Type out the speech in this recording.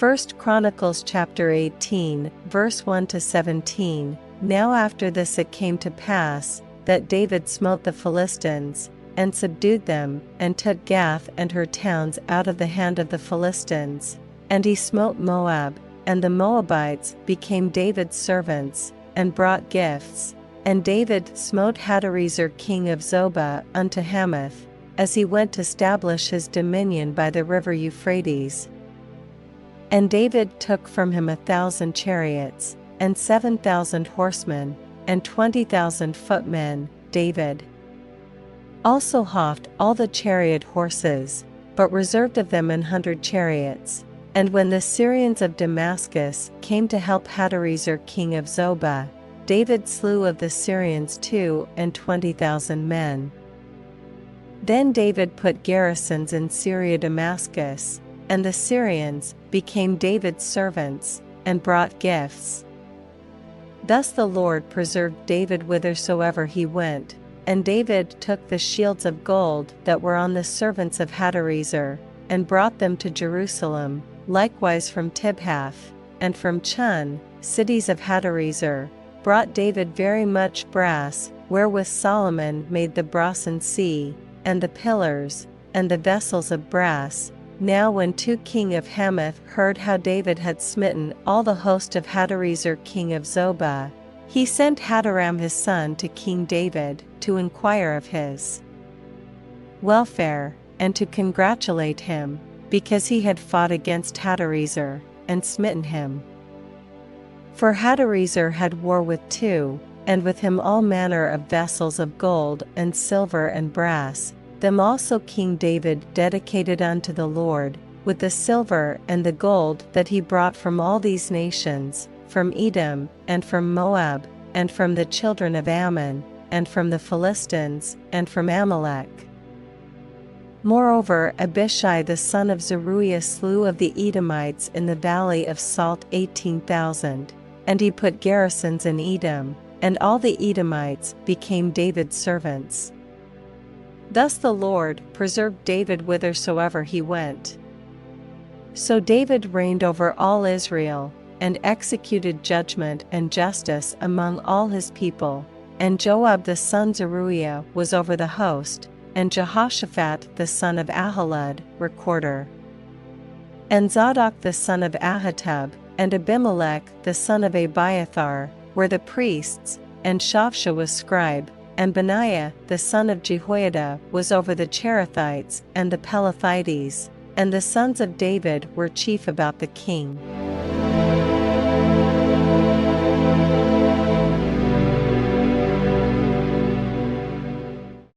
1 Chronicles chapter 18, verse 1 to 17. Now after this it came to pass, that David smote the Philistines, and subdued them, and took Gath and her towns out of the hand of the Philistines. And he smote Moab, and the Moabites became David's servants, and brought gifts. And David smote Hadarezer king of Zobah unto Hamath, as he went to establish his dominion by the river Euphrates. And David took from him 1,000 chariots, and 7,000 horsemen, and 20,000 footmen. David also houghed all the chariot horses, but reserved of them 100 chariots. And when the Syrians of Damascus came to help Hadarezer king of Zobah, David slew of the Syrians 22,000 men. Then David put garrisons in Syria Damascus, and the Syrians became David's servants, and brought gifts. Thus the Lord preserved David whithersoever he went, and David took the shields of gold that were on the servants of Hadarezer, and brought them to Jerusalem, likewise from Tibhath, and from Chun, cities of Hadarezer, brought David very much brass, wherewith Solomon made the brasen sea, and the pillars, and the vessels of brass. Now when king of Hamath heard how David had smitten all the host of Hadarezer king of Zobah, he sent Hadaram his son to King David, to inquire of his welfare, and to congratulate him, because he had fought against Hadarezer, and smitten him. For Hadarezer had war with two, and with him all manner of vessels of gold and silver and brass. Them also King David dedicated unto the Lord, with the silver and the gold that he brought from all these nations, from Edom, and from Moab, and from the children of Ammon, and from the Philistines, and from Amalek. Moreover, Abishai the son of Zeruiah slew of the Edomites in the valley of Salt 18,000, and he put garrisons in Edom, and all the Edomites became David's servants. Thus the Lord preserved David whithersoever he went. So David reigned over all Israel, and executed judgment and justice among all his people. And Joab the son Zeruiah was over the host, and Jehoshaphat the son of Ahilud, recorder. And Zadok the son of Ahitub, and Abimelech the son of Abiathar, were the priests, and Shavsha was scribe, and Benaiah the son of Jehoiada was over the Cherethites and the Pelethites, and the sons of David were chief about the king.